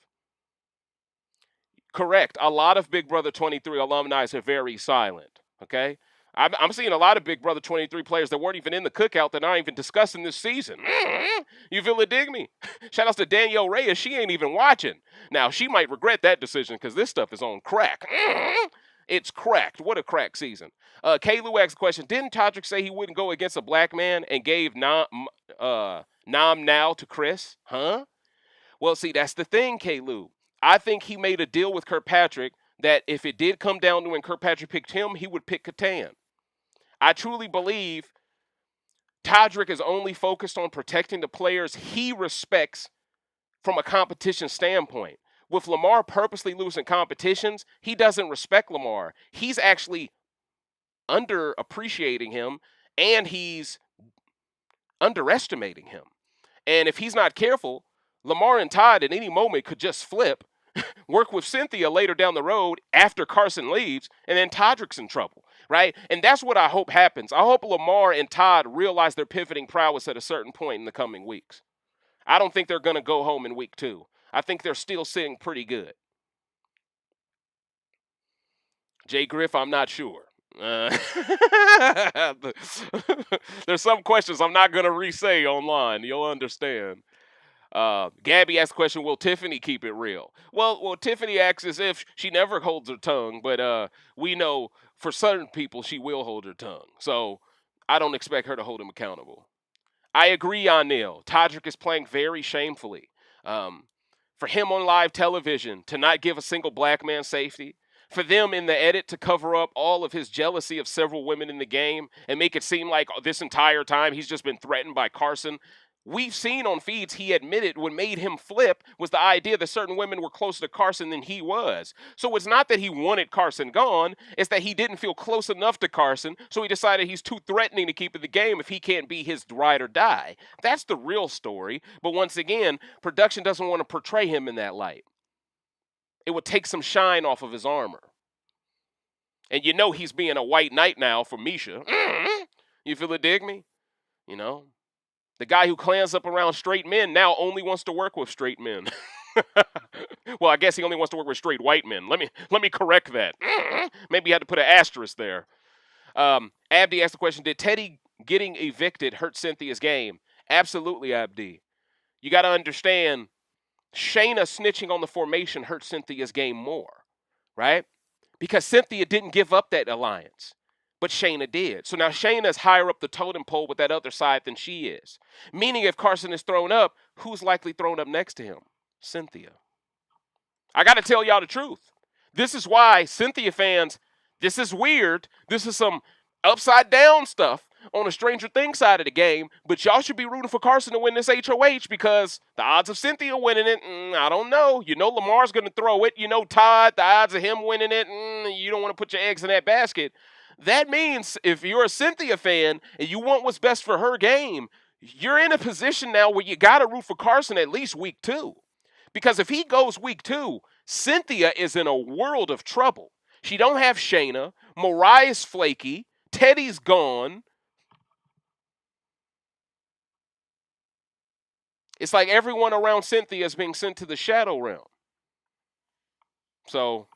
Correct. A lot of Big Brother 23 alumni are very silent, okay? I'm seeing a lot of Big Brother 23 players that weren't even in the cookout that aren't even discussing this season. You feel it, dig me? Shout outs to Danielle Reyes. She ain't even watching. Now, she might regret that decision because this stuff is on crack. It's cracked. What a crack season. K-Lou asked a question. Didn't Todrick say he wouldn't go against a black man and gave Nom Now to Chris? Huh? Well, see, that's the thing, K-Lou. I think he made a deal with Kirkpatrick that if it did come down to when Kirkpatrick picked him, he would pick KATTAN. I truly believe Todrick is only focused on protecting the players he respects from a competition standpoint. With Lamar purposely losing competitions, he doesn't respect Lamar. He's actually underappreciating him, and he's underestimating him. And if he's not careful, Lamar and Todd at any moment could just flip, work with Cynthia later down the road after CARSON leaves, and then Todrick's in trouble, right? And that's what I hope happens. I hope Lamar and Todd realize their pivoting prowess at a certain point in the coming weeks. I don't think they're going to go home in week 2. I think they're still sitting pretty good. Jay Griff, I'm not sure. There's some questions I'm not going to re-say online. You'll understand. Gabby asked the question, will Tiffany keep it real? Well, Tiffany acts as if she never holds her tongue, but we know for certain people she will hold her tongue. So I don't expect her to hold him accountable. I agree, Anil. Todrick is playing very shamefully. For him on live television to not give a single black man safety, for them in the edit to cover up all of his jealousy of several women in the game and make it seem like this entire time he's just been threatened by CARSON. We've seen on feeds he admitted what made him flip was the idea that certain women were closer to CARSON than he was. So it's not that he wanted CARSON gone, it's that he didn't feel close enough to CARSON, so he decided he's too threatening to keep in the game if he can't be his ride or die. That's the real story, but once again, production doesn't want to portray him in that light. It would take some shine off of his armor. And you know he's being a white knight now for MIESHA. You feel it, dig me? You know? The guy who clans up around straight men now only wants to work with straight men. Well, I guess he only wants to work with straight white men. Let me correct that. Maybe you had to put an asterisk there. Abdi asked the question, did TEDDI getting evicted hurt Cynthia's game? Absolutely, Abdi. You got to understand, Shayna snitching on the formation hurt Cynthia's game more, right? Because Cynthia didn't give up that alliance. But Shayna did. So now Shayna's higher up the totem pole with that other side than she is. Meaning if CARSON is thrown up, who's likely thrown up next to him? Cynthia. I got to tell y'all the truth. This is why Cynthia fans, this is weird. This is some upside down stuff on the Stranger Things side of the game. But y'all should be rooting for CARSON to win this HOH because the odds of Cynthia winning it, I don't know. You know Lamar's going to throw it. You know Todd, the odds of him winning it, you don't want to put your eggs in that basket. That means if you're a Cynthia fan and you want what's best for her game, you're in a position now where you got to root for Carson at least week 2. Because if he goes week 2, Cynthia is in a world of trouble. She don't have Shayna. Mariah's flaky. TEDDI's gone. It's like everyone around Cynthia is being sent to the shadow realm. So,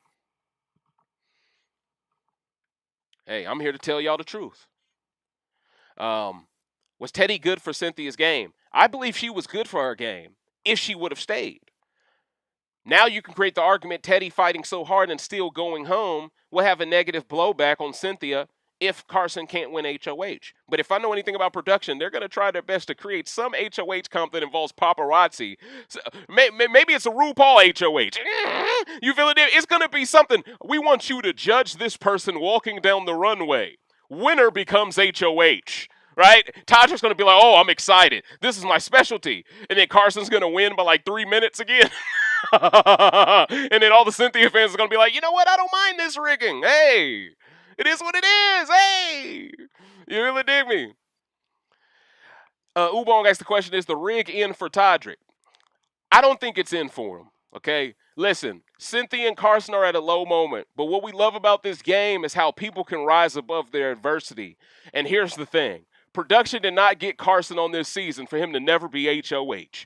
hey, I'm here to tell y'all the truth. Was TEDDI good for Cynthia's game? I believe she was good for her game if she would have stayed. Now you can create the argument TEDDI fighting so hard and still going home will have a negative blowback on Cynthia if Carson can't win HOH. But if I know anything about production, they're going to try their best to create some HOH comp that involves paparazzi. So, maybe it's a RuPaul HOH. You feel it? It's going to be something. We want you to judge this person walking down the runway. Winner becomes HOH. Right? Todrick's going to be like, oh, I'm excited. This is my specialty. And then Carson's going to win by like 3 minutes again. And then all the Cynthia fans are going to be like, you know what? I don't mind this rigging. Hey, it is what it is. Hey, you really dig me? Ubong asked the question, is the rig in for Todrick? I don't think it's in for him. Okay? Listen, Cynthia and Carson are at a low moment. But what we love about this game is how people can rise above their adversity. And here's the thing. Production did not get Carson on this season for him to never be HOH.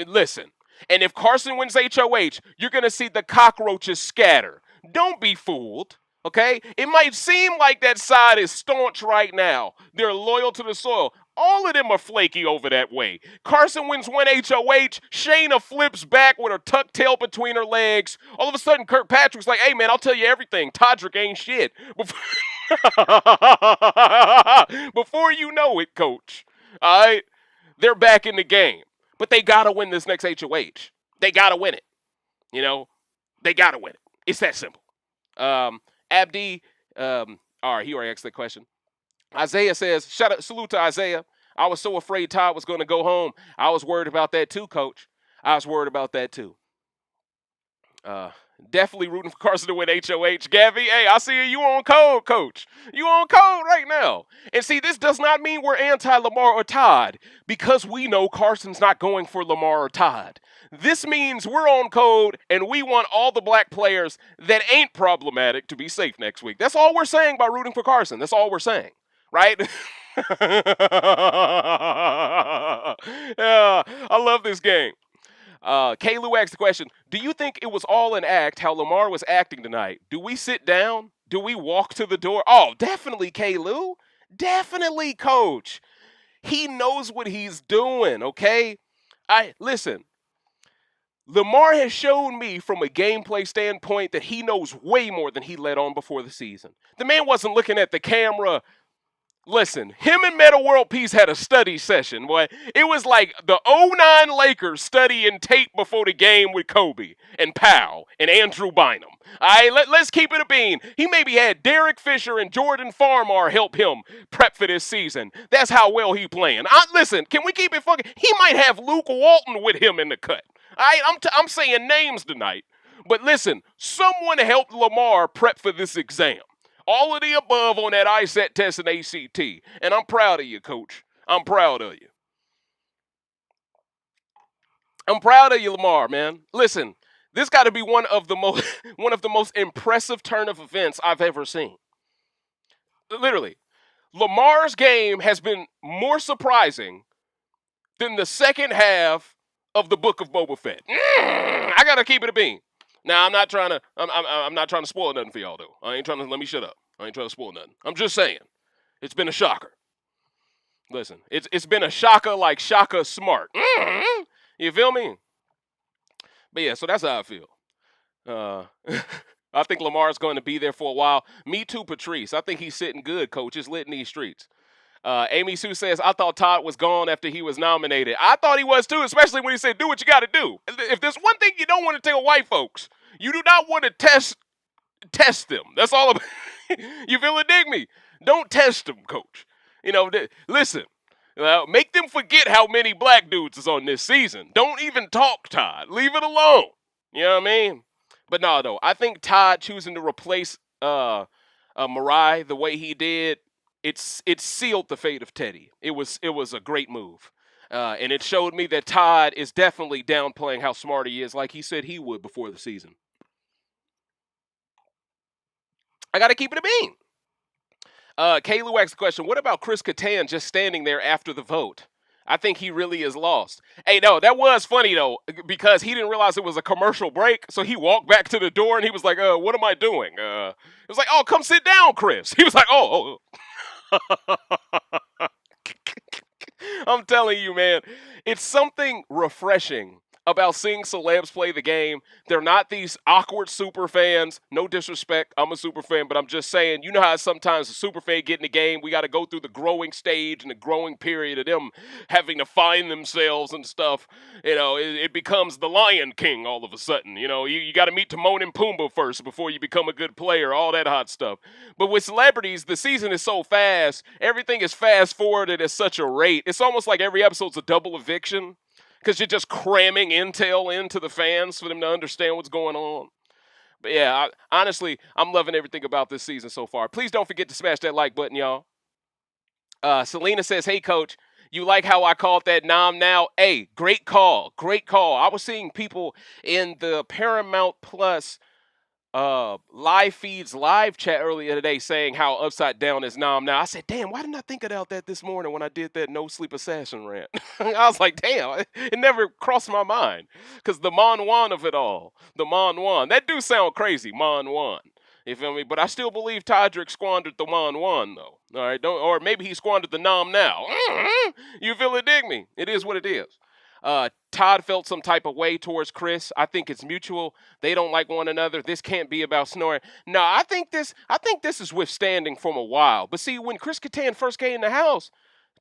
Listen, and if Carson wins HOH, you're going to see the cockroaches scatter. Don't be fooled, okay? It might seem like that side is staunch right now. They're loyal to the soil. All of them are flaky over that way. Carson wins one HOH. Shayna flips back with her tucked tail between her legs. All of a sudden, KIRKPATRICK's like, hey, man, I'll tell you everything. Todrick ain't shit. Before you know it, coach, all right, they're back in the game. But they got to win this next HOH. They got to win it. You know, they got to win it. It's that simple. Abdi, all right, he already asked that question. Isaiah says, salute to Isaiah. I was so afraid Todd was going to go home. I was worried about that too, coach. I was worried about that too. Definitely rooting for Carson to win HOH. Gabby, hey, I see you on code, coach. You on code right now. And see, this does not mean we're anti-Lamar or Todd because we know Carson's not going for Lamar or Todd. This means we're on code and we want all the black players that ain't problematic to be safe next week. That's all we're saying by rooting for Carson. That's all we're saying, right? Yeah, I love this game. Kaylu asked the question, do you think it was all an act how Lamar was acting tonight? Do we sit down? Do we walk to the door? Oh, definitely, Kaylu. Definitely, coach. He knows what he's doing, okay? Listen, Lamar has shown me from a gameplay standpoint that he knows way more than he let on before the season. The man wasn't looking at the camera. Listen, him and Meta World Peace had a study session, boy. It was like the 09 Lakers studying tape before the game with Kobe and Powell and Andrew Bynum. All right, let's keep it a bean. He maybe had Derek Fisher and Jordan Farmar help him prep for this season. That's how well he playing. Listen, can we keep it fucking? He might have Luke Walton with him in the cut. All right, I'm saying names tonight. But listen, someone helped Lamar prep for this exam. All of the above on that ISET test and ACT. And I'm proud of you, coach. I'm proud of you. I'm proud of you, Lamar, man. Listen, this got to be one of the most impressive turn of events I've ever seen. Literally. Lamar's game has been more surprising than the second half of the Book of Boba Fett. I got to keep it a bean. Now, I'm not trying to spoil nothing for y'all, though. Let me shut up. I ain't trying to spoil nothing. I'm just saying. It's been a shocker. Listen, it's been a shocker like Shaka Smart. You feel me? But yeah, so that's how I feel. I think Lamar's going to be there for a while. Me too, Patrice. I think he's sitting good, coach. It's lit in these streets. Amy Sue says, I thought Todd was gone after he was nominated. I thought he was too, especially when he said, do what you got to do. If there's one thing you don't want to tell white folks, you do not want to test them. That's all about. You feel it? Dig me? Don't test them, coach. You know, listen. Make them forget how many black dudes is on this season. Don't even talk, Todd. Leave it alone. You know what I mean? But no, though. I think Todd choosing to replace Mariah the way he did it sealed the fate of Teddy. It was a great move. And it showed me that Todd is definitely downplaying how smart he is, like he said he would before the season. I got to keep it a bean. Kaylu asked the question, what about KRESSLEY just standing there after the vote? I think he really is lost. Hey, no, that was funny, though, because he didn't realize it was a commercial break, so he walked back to the door, and he was like, what am I doing? It was like, oh, come sit down, Chris. He was like, oh. I'm telling you, man, it's something refreshing about seeing celebs play the game. They're not these awkward super fans. No disrespect, I'm a super fan, but I'm just saying, you know how sometimes a super fan get in the game, we got to go through the growing stage and the growing period of them having to find themselves and stuff. You know, it becomes the Lion King all of a sudden. You know, you got to meet Timon and Pumbaa first before you become a good player, all that hot stuff. But with celebrities, the season is so fast. Everything is fast forwarded at such a rate. It's almost like every episode's a double eviction, because you're just cramming intel into the fans for them to understand what's going on. But yeah, honestly, I'm loving everything about this season so far. Please don't forget to smash that like button, y'all. Selena says, hey, coach, you like how I called that Nom Now? Hey, great call. Great call. I was seeing people in the Paramount Plus live feeds live chat earlier today saying how upside down is Nom Now. I said, damn, why didn't I think about that this morning when I did that no sleep assassin rant? I was like, damn, it never crossed my mind, because the Mon Wan of it all, the Mon Wan, that do sound crazy, Mon Wan. You feel me? But I still believe Todrick squandered the Mon Wan, though. All right, or maybe he squandered the Nom Now. You feel it? Dig me? It is what it is. Todd felt some type of way towards Chris. I think it's mutual. They don't like one another. This can't be about snoring. No, I think this is withstanding from a while. But see, when KRESSLEY first came in the house,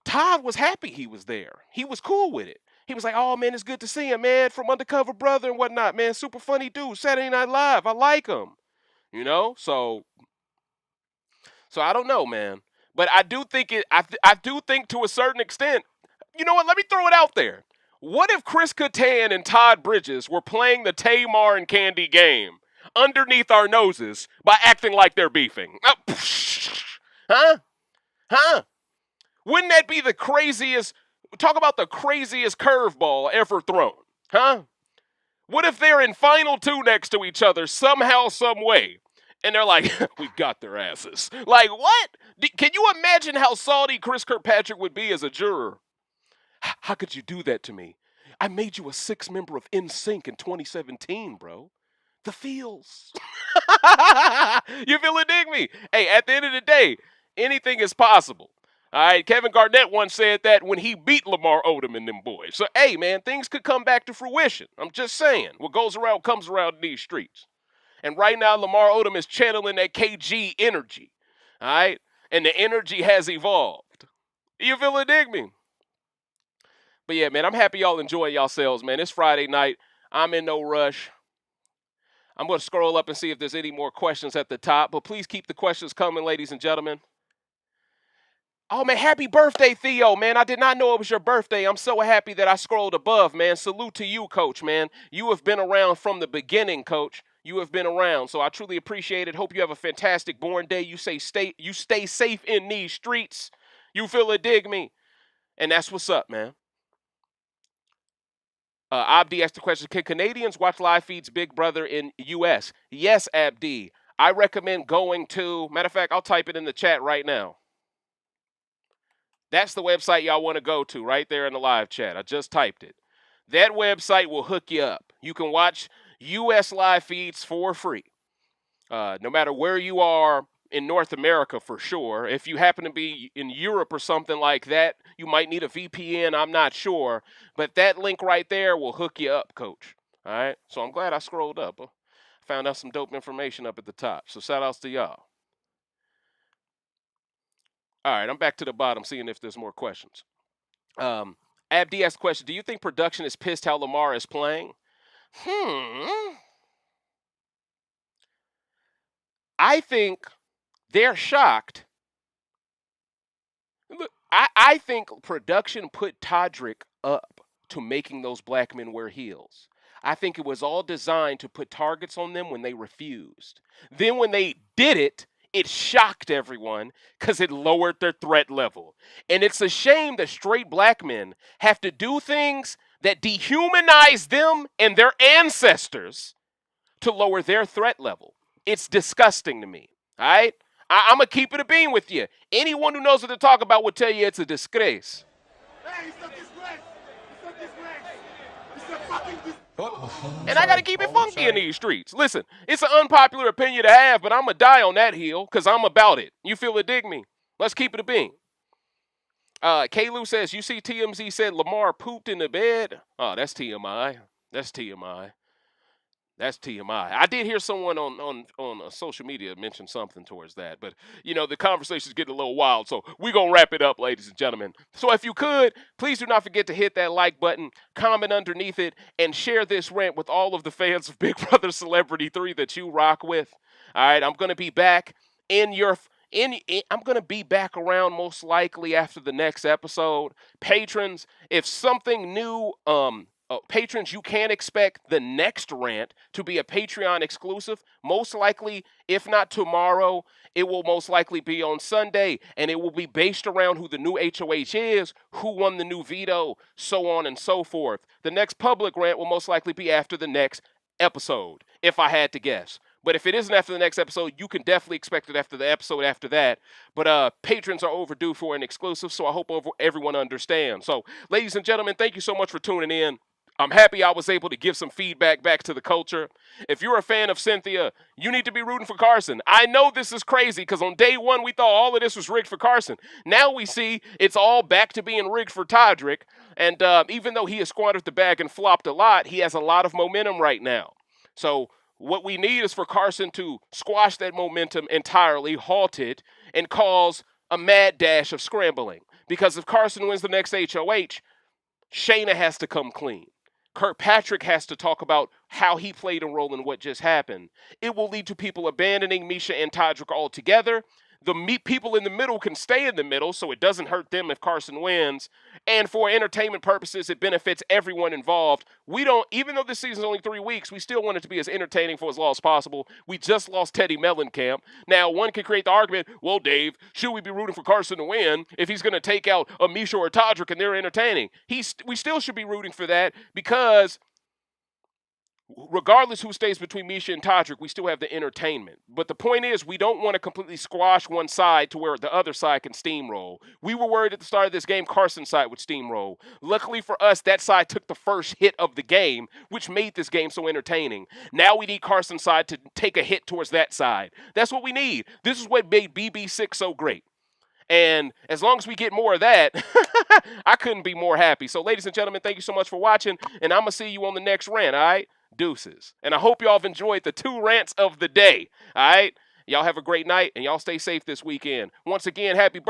Todd was happy he was there. He was cool with it. He was like, oh, man, it's good to see him, man, from Undercover Brother and whatnot, man. Super funny dude. Saturday Night Live. I like him. You know? So I don't know, man. But I do think I do think to a certain extent, you know what? Let me throw it out there. What if KRESSLEY and Todd Bridges were playing the Tamar and Candy game underneath our noses by acting like they're beefing? Huh? Wouldn't that be the craziest? Talk about the craziest curveball ever thrown. Huh? What if they're in Final Two next to each other somehow, some way, and they're like, we got their asses. Like, what? Can you imagine how salty KRESSLEY would be as a juror? How could you do that to me? I made you a 6 member of NSYNC in 2017, bro. The feels. You feel it? Dig me? Hey, at the end of the day, anything is possible. All right, Kevin Garnett once said that when he beat Lamar Odom and them boys. So, hey, man, things could come back to fruition. I'm just saying. What goes around comes around in these streets. And right now, Lamar Odom is channeling that KG energy. All right? And the energy has evolved. You feel it? Dig me? But yeah, man, I'm happy y'all enjoying yourselves, man. It's Friday night. I'm in no rush. I'm going to scroll up and see if there's any more questions at the top. But please keep the questions coming, ladies and gentlemen. Oh, man, happy birthday, Theo, man. I did not know it was your birthday. I'm so happy that I scrolled above, man. Salute to you, Coach, man. You have been around from the beginning, Coach. You have been around, so I truly appreciate it. Hope you have a fantastic born day. You stay safe in these streets. You feel it? Dig me? And that's what's up, man. Abdi asked the question, can Canadians watch live feeds Big Brother in U.S.? Yes, Abdi. I recommend going to, matter of fact, I'll type it in the chat right now. That's the website y'all want to go to right there in the live chat. I just typed it. That website will hook you up. You can watch U.S. live feeds for free. No matter where you are in North America, for sure. If you happen to be in Europe or something like that, you might need a VPN. I'm not sure. But that link right there will hook you up, Coach. All right? So I'm glad I scrolled up. Found out some dope information up at the top. So shout outs to y'all. All right, I'm back to the bottom, seeing if there's more questions. Abdi asked the question, do you think production is pissed how Lamar is playing? I think they're shocked. Look, I think production put Todrick up to making those black men wear heels. I think it was all designed to put targets on them when they refused. Then when they did it, It shocked everyone because it lowered their threat level. And it's a shame that straight black men have to do things that dehumanize them and their ancestors to lower their threat level. It's disgusting to me. All right? I'm going to keep it a bean with you. Anyone who knows what to talk about will tell you it's a disgrace. Hey, it's a disgrace. It's a disgrace. It's a fucking disgrace. And I got to keep it funky in these streets. Listen, it's an unpopular opinion to have, but I'm going to die on that hill because I'm about it. You feel it, dig me? Let's keep it a bean. K-Lou says, you see TMZ said Lamar pooped in the bed? Oh, that's TMI. That's TMI. That's TMI. I did hear someone on social media mention something towards that, but you know the conversation's getting a little wild, so we're gonna wrap it up, ladies and gentlemen. So if you could, please do not forget to hit that like button, comment underneath it, and share this rant with all of the fans of Big Brother Celebrity 3 that you rock with. All right, I'm gonna be back I'm gonna be back around most likely after the next episode. Patrons, if something new patrons, you can expect the next rant to be a Patreon exclusive. Most likely, if not tomorrow, it will most likely be on Sunday, and it will be based around who the new HOH is, who won the new veto, so on and so forth. The next public rant will most likely be after the next episode, if I had to guess. But if it isn't after the next episode, you can definitely expect it after the episode after that. But patrons are overdue for an exclusive, so I hope everyone understands. So, ladies and gentlemen, thank you so much for tuning in. I'm happy I was able to give some feedback back to the culture. If you're a fan of Cynthia, you need to be rooting for CARSON. I know this is crazy because on day one, we thought all of this was rigged for CARSON. Now we see it's all back to being rigged for Todrick. And even though he has squandered the bag and flopped a lot, he has a lot of momentum right now. So what we need is for CARSON to squash that momentum entirely, halt it, and cause a mad dash of scrambling. Because if CARSON wins the next HOH, Shayna has to come clean. KIRKPATRICK has to talk about how he played a role in what just happened. It will lead to people abandoning MIESHA and Todrick altogether. The people in the middle can stay in the middle, so it doesn't hurt them if CARSON wins. And for entertainment purposes, it benefits everyone involved. Even though this season's only 3 weeks, we still want it to be as entertaining for as long as possible. We just lost TEDDI MELLENCAMP. Now, one can create the argument, well, Dave, should we be rooting for CARSON to win if he's going to take out a MIESHA or Todrick and they're entertaining? We still should be rooting for that because regardless who stays between MIESHA and Todrick, we still have the entertainment. But the point is, we don't want to completely squash one side to where the other side can steamroll. We were worried at the start of this game CARSON's side would steamroll. Luckily for us, that side took the first hit of the game, which made this game so entertaining. Now we need CARSON's side to take a hit towards that side. That's what we need. This is what made BB6 so great. And as long as we get more of that, I couldn't be more happy. So, ladies and gentlemen, thank you so much for watching, and I'm going to see you on the next rant, all right? Deuces. And I hope y'all have enjoyed the 2 rants of the day, all right? Y'all have a great night, and y'all stay safe this weekend. Once again, happy birthday.